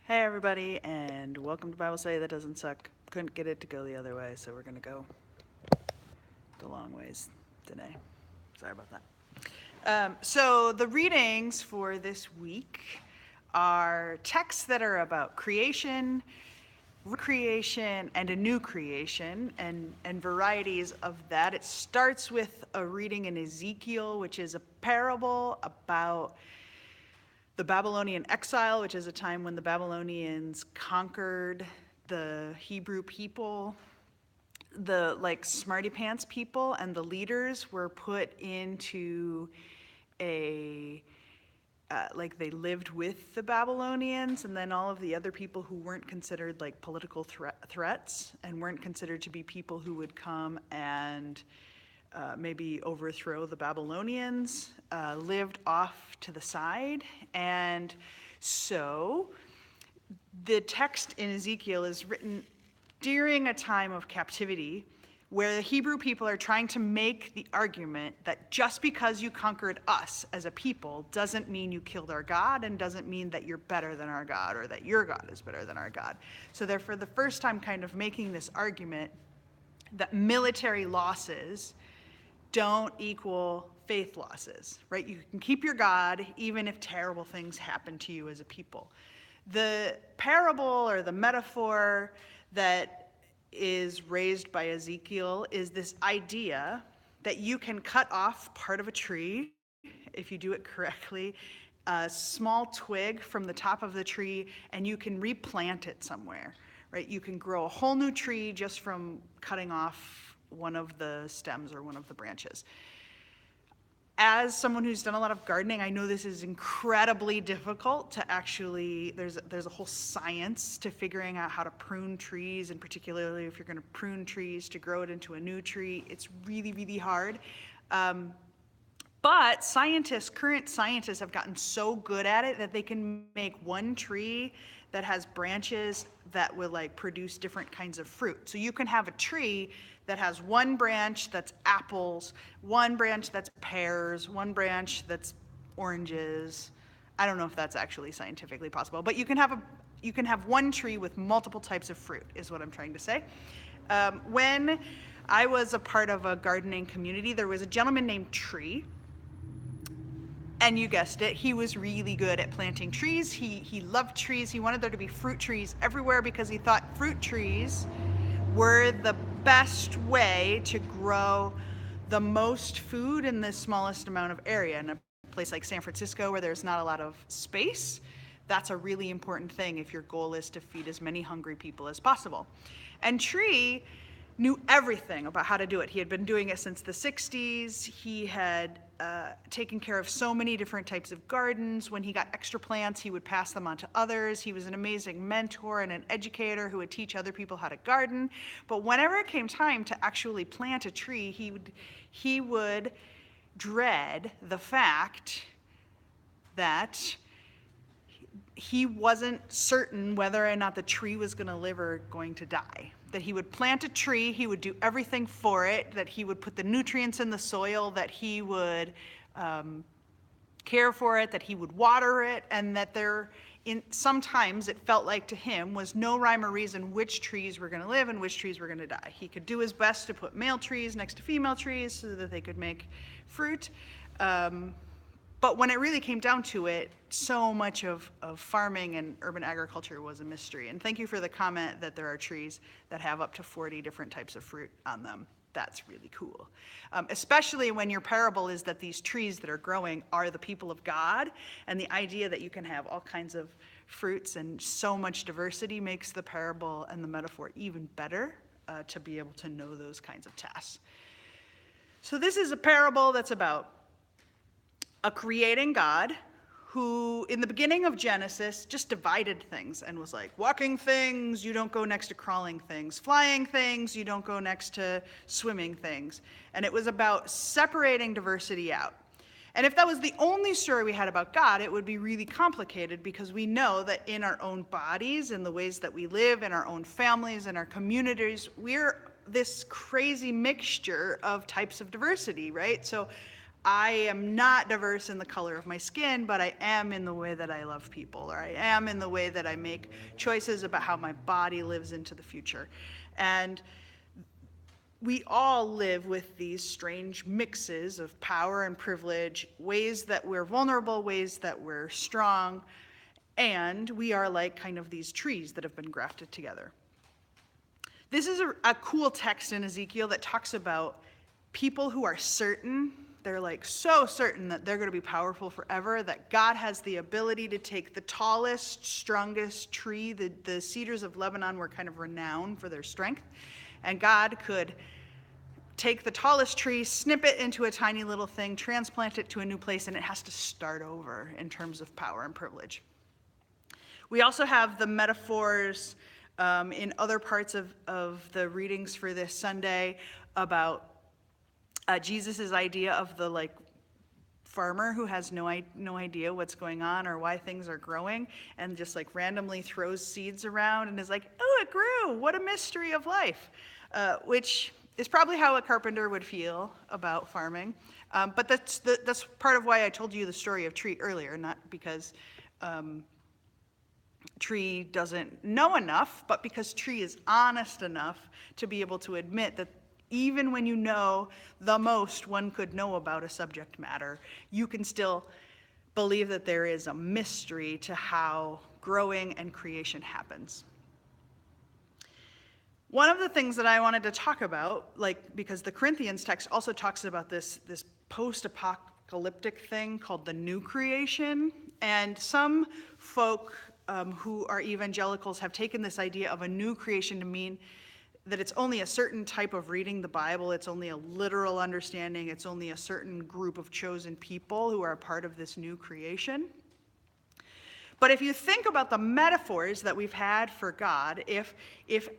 Hey everybody, and welcome to Bible Study That Doesn't Suck. Couldn't get it to go the other way, so we're gonna go the long ways today. Sorry about that. So the readings for this week are texts that are about creation, recreation, and a new creation, and varieties of that. It starts with a reading in Ezekiel, which is a parable about the Babylonian exile, which is a time when the Babylonians conquered the Hebrew people. The smarty pants people and the leaders were put into a they lived with the Babylonians, and then all of the other people who weren't considered like political threats and weren't considered to be people who would come and maybe overthrow the Babylonians, lived off to the side. And so the text in Ezekiel is written during a time of captivity where the Hebrew people are trying to make the argument that just because you conquered us as a people doesn't mean you killed our God and doesn't mean that you're better than our God or that your God is better than our God. So they're for the first time kind of making this argument that military losses don't equal faith losses, right? You can keep your God even if terrible things happen to you as a people. The parable or the metaphor that is raised by Ezekiel is this idea that you can cut off part of a tree, if you do it correctly, a small twig from the top of the tree, and you can replant it somewhere, right? You can grow a whole new tree just from cutting off one of the stems or one of the branches. As someone who's done a lot of gardening, I know this is incredibly difficult to actually, there's a whole science to figuring out how to prune trees, and particularly if you're going to prune trees to grow it into a new tree. It's really, really hard. But current scientists have gotten so good at it that they can make one tree that has branches that will produce different kinds of fruit. So you can have a tree that has one branch that's apples, one branch that's pears, one branch that's oranges. I don't know if that's actually scientifically possible, but you can have one tree with multiple types of fruit, is what I'm trying to say. When I was a part of a gardening community, there was a gentleman named Tree. And you guessed it, he was really good at planting trees. He loved trees. He wanted there to be fruit trees everywhere because he thought fruit trees were the best way to grow the most food in the smallest amount of area. In a place like San Francisco where there's not a lot of space, that's a really important thing if your goal is to feed as many hungry people as possible. And Tree knew everything about how to do it. He had been doing it since the 60s. He had taken care of so many different types of gardens. When he got extra plants, he would pass them on to others. He was an amazing mentor and an educator who would teach other people how to garden. But whenever it came time to actually plant a tree, he would dread the fact that he wasn't certain whether or not the tree was going to live or going to die. That he would plant a tree, he would do everything for it, that he would put the nutrients in the soil, that he would care for it, that he would water it, and that sometimes it felt like to him was no rhyme or reason which trees were going to live and which trees were going to die. He could do his best to put male trees next to female trees so that they could make fruit. But when it really came down to it, so much of farming and urban agriculture was a mystery. And thank you for the comment that there are trees that have up to 40 different types of fruit on them. That's really cool. Especially when your parable is that these trees that are growing are the people of God. And the idea that you can have all kinds of fruits and so much diversity makes the parable and the metaphor even better to be able to know those kinds of tasks. So this is a parable that's about a creating God who, in the beginning of Genesis, just divided things and was like, walking things, you don't go next to crawling things. Flying things, you don't go next to swimming things. And it was about separating diversity out. And if that was the only story we had about God, it would be really complicated because we know that in our own bodies, in the ways that we live, in our own families, in our communities, we're this crazy mixture of types of diversity, right? So I am not diverse in the color of my skin, but I am in the way that I love people, or I am in the way that I make choices about how my body lives into the future. And we all live with these strange mixes of power and privilege, ways that we're vulnerable, ways that we're strong, and we are like kind of these trees that have been grafted together. This is a cool text in Ezekiel that talks about people who are certain, they're like so certain that they're going to be powerful forever, that God has the ability to take the tallest, strongest tree. The cedars of Lebanon were kind of renowned for their strength, and God could take the tallest tree, snip it into a tiny little thing, transplant it to a new place, and it has to start over in terms of power and privilege. We also have the metaphors in other parts of the readings for this Sunday about Jesus' idea of the like farmer who has no idea what's going on or why things are growing, and just like randomly throws seeds around and is like, oh, it grew, what a mystery of life, which is probably how a carpenter would feel about farming. But that's part of why I told you the story of Tree earlier, not because Tree doesn't know enough, but because Tree is honest enough to be able to admit that even when you know the most one could know about a subject matter, you can still believe that there is a mystery to how growing and creation happens. One of the things that I wanted to talk about, because the Corinthians text also talks about this post-apocalyptic thing called the new creation, and some folk who are evangelicals have taken this idea of a new creation to mean that it's only a certain type of reading the Bible, it's only a literal understanding, it's only a certain group of chosen people who are a part of this new creation. But if you think about the metaphors that we've had for God, if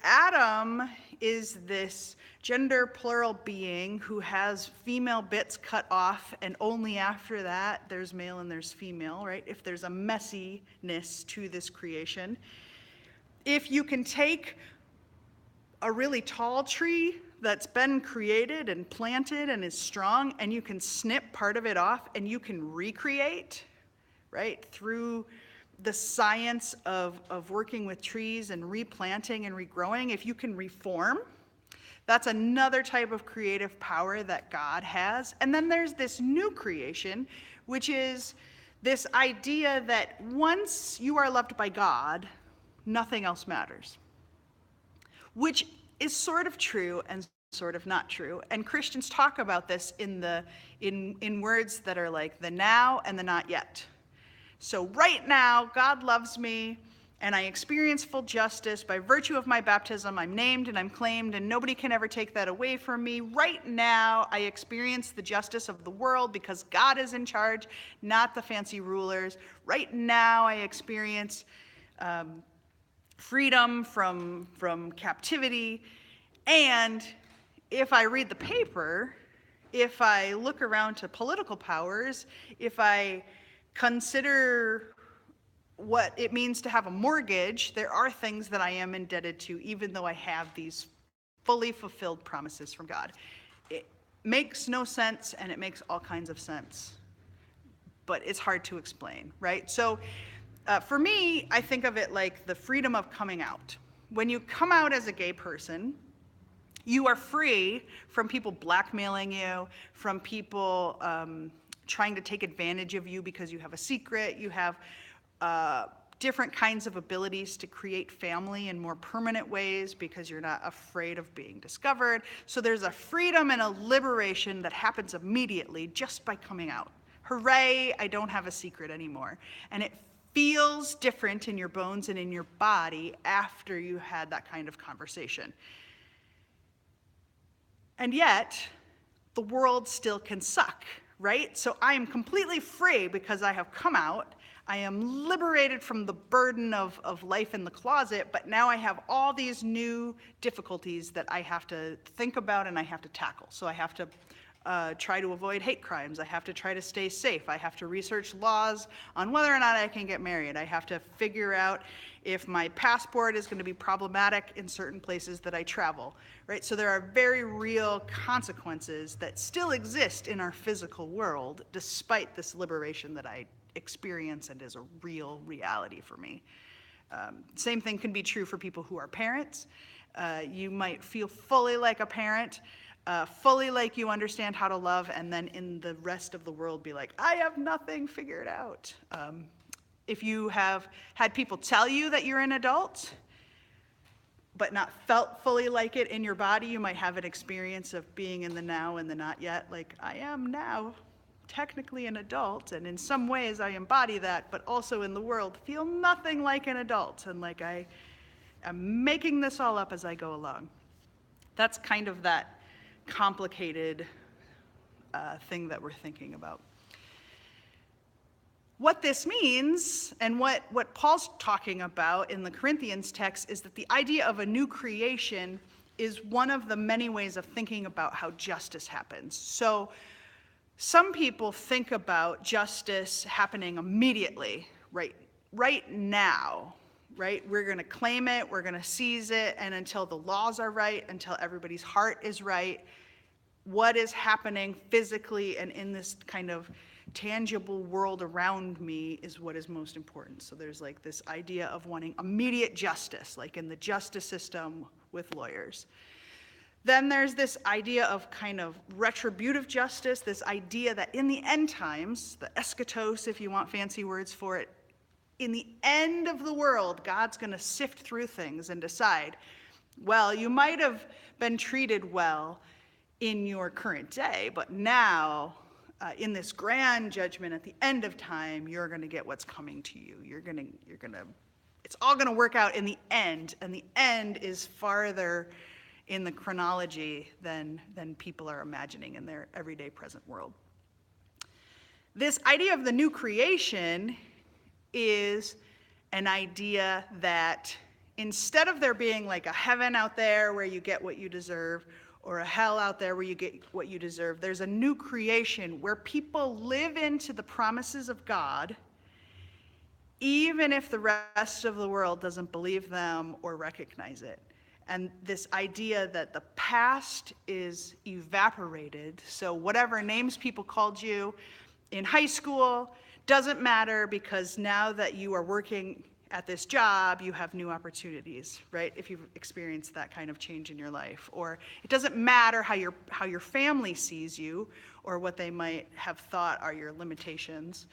Adam is this gender plural being who has female bits cut off, and only after that there's male and there's female, right? If there's a messiness to this creation, if you can take a really tall tree that's been created and planted and is strong, and you can snip part of it off and you can recreate, right, through the science of working with trees and replanting and regrowing, if you can reform, that's another type of creative power that God has. And then there's this new creation, which is this idea that once you are loved by God, nothing else matters, which is sort of true and sort of not true. And Christians talk about this in words that are like the now and the not yet. So right now, God loves me, and I experience full justice by virtue of my baptism. I'm named and I'm claimed, and nobody can ever take that away from me. Right now, I experience the justice of the world because God is in charge, not the fancy rulers. Right now, I experience freedom from captivity. And if I read the paper, if I look around to political powers, if I consider what it means to have a mortgage, there are things that I am indebted to, even though I have these fully fulfilled promises from God. It makes no sense, and it makes all kinds of sense, but it's hard to explain, right? So for me, I think of it like the freedom of coming out. When you come out as a gay person, you are free from people blackmailing you, from people trying to take advantage of you because you have a secret. You have different kinds of abilities to create family in more permanent ways because you're not afraid of being discovered. So there's a freedom and a liberation that happens immediately just by coming out. Hooray, I don't have a secret anymore. And it feels different in your bones and in your body after you had that kind of conversation. And yet, the world still can suck, right? So I am completely free because I have come out. I am liberated from the burden of life in the closet, but now I have all these new difficulties that I have to think about and I have to tackle. So I have to try to avoid hate crimes. I have to try to stay safe. I have to research laws on whether or not I can get married. I have to figure out if my passport is going to be problematic in certain places that I travel, right? So there are very real consequences that still exist in our physical world, despite this liberation that I experience and is a real reality for me. Same thing can be true for people who are parents. You might feel fully like a parent, fully like you understand how to love, and then in the rest of the world be like, I have nothing figured out. If you have had people tell you that you're an adult, but not felt fully like it in your body, you might have an experience of being in the now and the not yet, like I am now technically an adult, and in some ways I embody that, but also in the world feel nothing like an adult, and like I am making this all up as I go along. That's kind of that complicated thing that we're thinking about. What this means, and what Paul's talking about in the Corinthians text, is that the idea of a new creation is one of the many ways of thinking about how justice happens. So some people think about justice happening immediately, right now, right? We're going to claim it, we're going to seize it, and until the laws are right, until everybody's heart is right, what is happening physically and in this kind of tangible world around me is what is most important. So there's like this idea of wanting immediate justice, like in the justice system with lawyers. Then there's this idea of kind of retributive justice, this idea that in the end times, the eschatos, if you want fancy words for it, in the end of the world, God's going to sift through things and decide, well, you might have been treated well in your current day, but now, in this grand judgment at the end of time, you're going to get what's coming to you. It's all going to work out in the end, and the end is farther in the chronology than people are imagining in their everyday present world. This idea of the new creation is an idea that instead of there being like a heaven out there where you get what you deserve, or a hell out there where you get what you deserve, there's a new creation where people live into the promises of God, even if the rest of the world doesn't believe them or recognize it. And this idea that the past is evaporated, so whatever names people called you in high school doesn't matter, because now that you are working at this job, you have new opportunities, right? If you've experienced that kind of change in your life. Or it doesn't matter how your family sees you or what they might have thought are your limitations,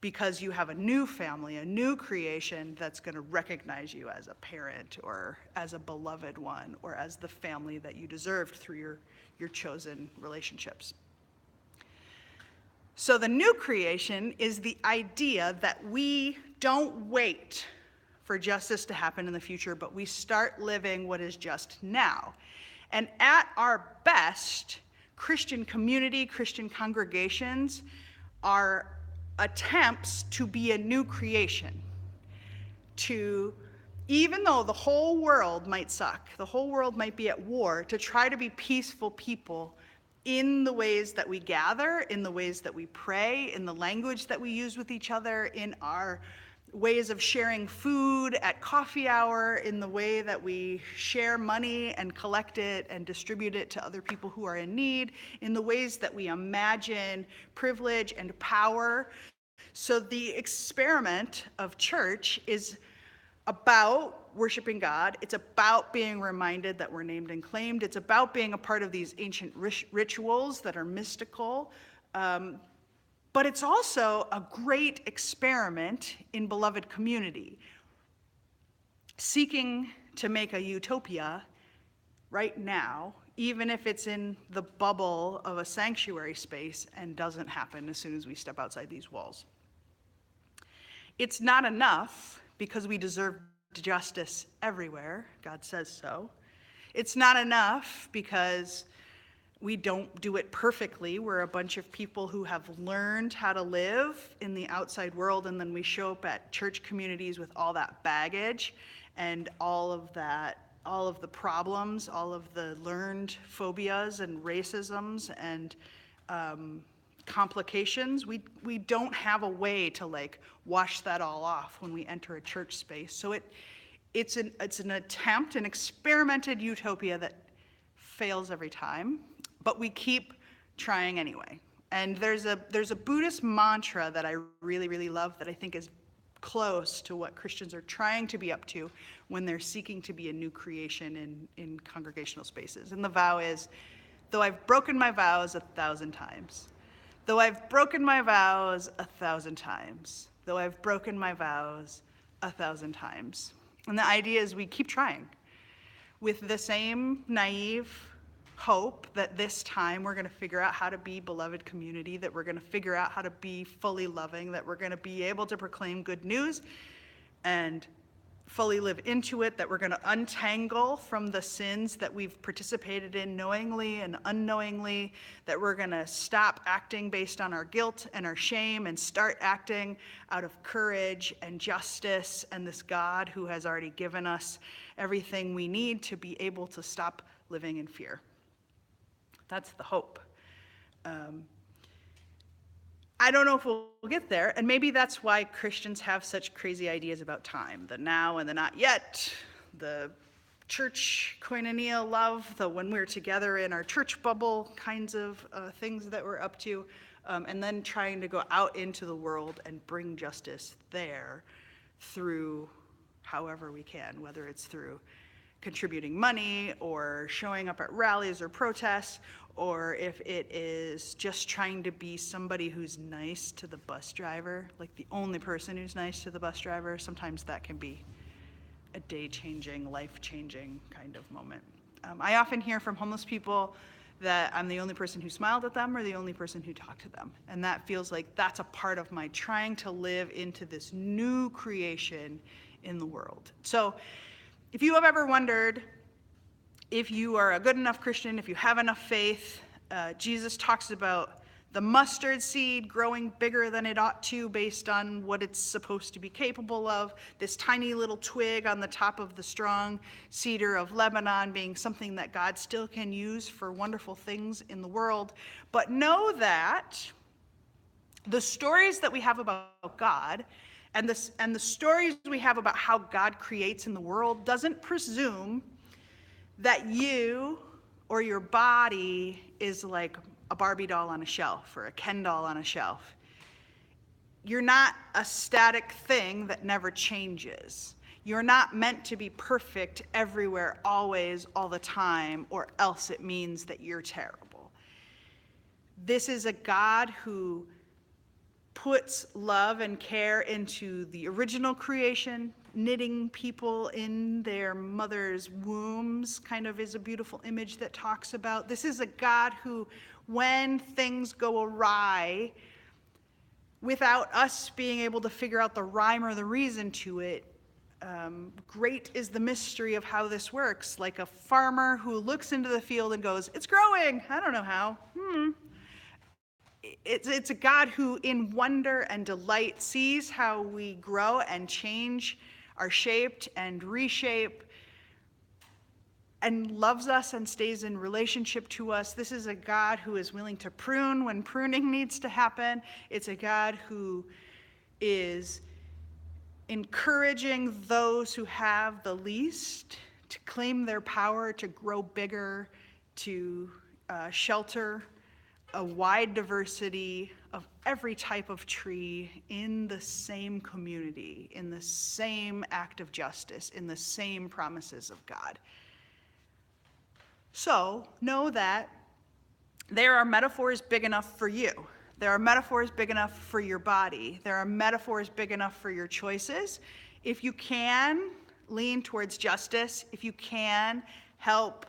because you have a new family, a new creation that's going to recognize you as a parent or as a beloved one or as the family that you deserved through your chosen relationships. So the new creation is the idea that we don't wait for justice to happen in the future, but we start living what is just now. And at our best, Christian community, Christian congregations are attempts to be a new creation. Even though the whole world might suck, the whole world might be at war, to try to be peaceful people in the ways that we gather, in the ways that we pray, in the language that we use with each other, in our ways of sharing food at coffee hour, in the way that we share money and collect it and distribute it to other people who are in need, in the ways that we imagine privilege and power. So the experiment of church is about worshiping God. It's about being reminded that we're named and claimed. It's about being a part of these ancient rituals that are mystical. But it's also a great experiment in beloved community, seeking to make a utopia right now, even if it's in the bubble of a sanctuary space and doesn't happen as soon as we step outside these walls. It's not enough because we deserve justice everywhere. God says so. It's not enough because we don't do it perfectly. We're a bunch of people who have learned how to live in the outside world, and then we show up at church communities with all that baggage and all of the problems, all of the learned phobias and racisms and complications, we don't have a way to like wash that all off when we enter a church space. So it's an attempt, an experimented utopia that fails every time, but we keep trying anyway. And there's a Buddhist mantra that I really, really love that I think is close to what Christians are trying to be up to when they're seeking to be a new creation in congregational spaces. And the vow is, though I've broken my vows 1,000 times, though I've broken my vows 1,000 times, though I've broken my vows 1,000 times. And the idea is we keep trying with the same naive hope that this time we're going to figure out how to be beloved community, that we're going to figure out how to be fully loving, that we're going to be able to proclaim good news and fully live into it, that we're going to untangle from the sins that we've participated in knowingly and unknowingly, that we're going to stop acting based on our guilt and our shame and start acting out of courage and justice and this God who has already given us everything we need to be able to stop living in fear. That's the hope. I don't know if we'll get there, and maybe that's why Christians have such crazy ideas about time, the now and the not yet, the church koinonia love, the when we're together in our church bubble kinds of things that we're up to, and then trying to go out into the world and bring justice there through however we can, whether it's through contributing money or showing up at rallies or protests, or if it is just trying to be somebody who's nice to the bus driver, like the only person who's nice to the bus driver. Sometimes that can be a day-changing, life-changing kind of moment. I often hear from homeless people that I'm the only person who smiled at them or the only person who talked to them. And that feels like that's a part of my trying to live into this new creation in the world. So if you have ever wondered if you are a good enough Christian, if you have enough faith, Jesus talks about the mustard seed growing bigger than it ought to based on what it's supposed to be capable of, this tiny little twig on the top of the strong cedar of Lebanon being something that God still can use for wonderful things in the world. But know that the stories that we have about God and the stories we have about how God creates in the world doesn't presume that you or your body is like a Barbie doll on a shelf or a Ken doll on a shelf. You're not a static thing that never changes. You're not meant to be perfect everywhere, always, all the time, or else it means that you're terrible. This is a God who puts love and care into the original creation. Knitting people in their mother's wombs kind of is a beautiful image that talks about. This is a God who, when things go awry, without us being able to figure out the rhyme or the reason to it, great is the mystery of how this works. Like a farmer who looks into the field and goes, "It's growing, I don't know how." It's a God who, in wonder and delight, sees how we grow and change, are shaped and reshape, and loves us and stays in relationship to us. This is a God who is willing to prune when pruning needs to happen. It's a God who is encouraging those who have the least to claim their power, to grow bigger, to shelter a wide diversity of every type of tree in the same community, in the same act of justice, in the same promises of God. So know that there are metaphors big enough for you. There are metaphors big enough for your body. There are metaphors big enough for your choices. If you can lean towards justice, if you can help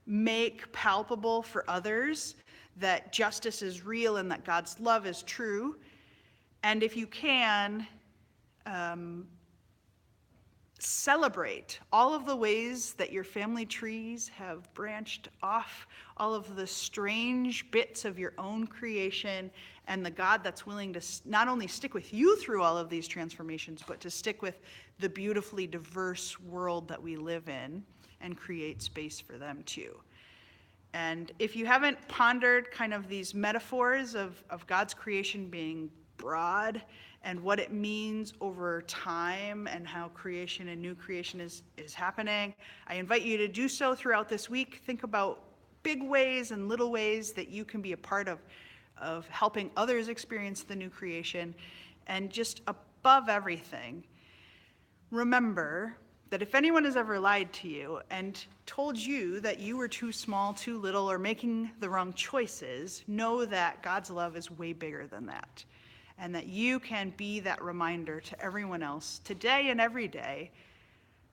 make palpable for others that justice is real and that God's love is true, and if you can celebrate all of the ways that your family trees have branched off, all of the strange bits of your own creation, and the God that's willing to not only stick with you through all of these transformations, but to stick with the beautifully diverse world that we live in and create space for them too. And if you haven't pondered kind of these metaphors of God's creation being broad and what it means over time and how creation and new creation is happening, I invite you to do so throughout this week. Think about big ways and little ways that you can be a part of helping others experience the new creation. And just above everything, remember that if anyone has ever lied to you and told you that you were too small, too little, or making the wrong choices, know that God's love is way bigger than that, and that you can be that reminder to everyone else today and every day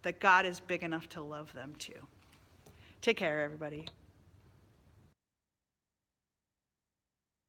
that God is big enough to love them too. Take care, everybody.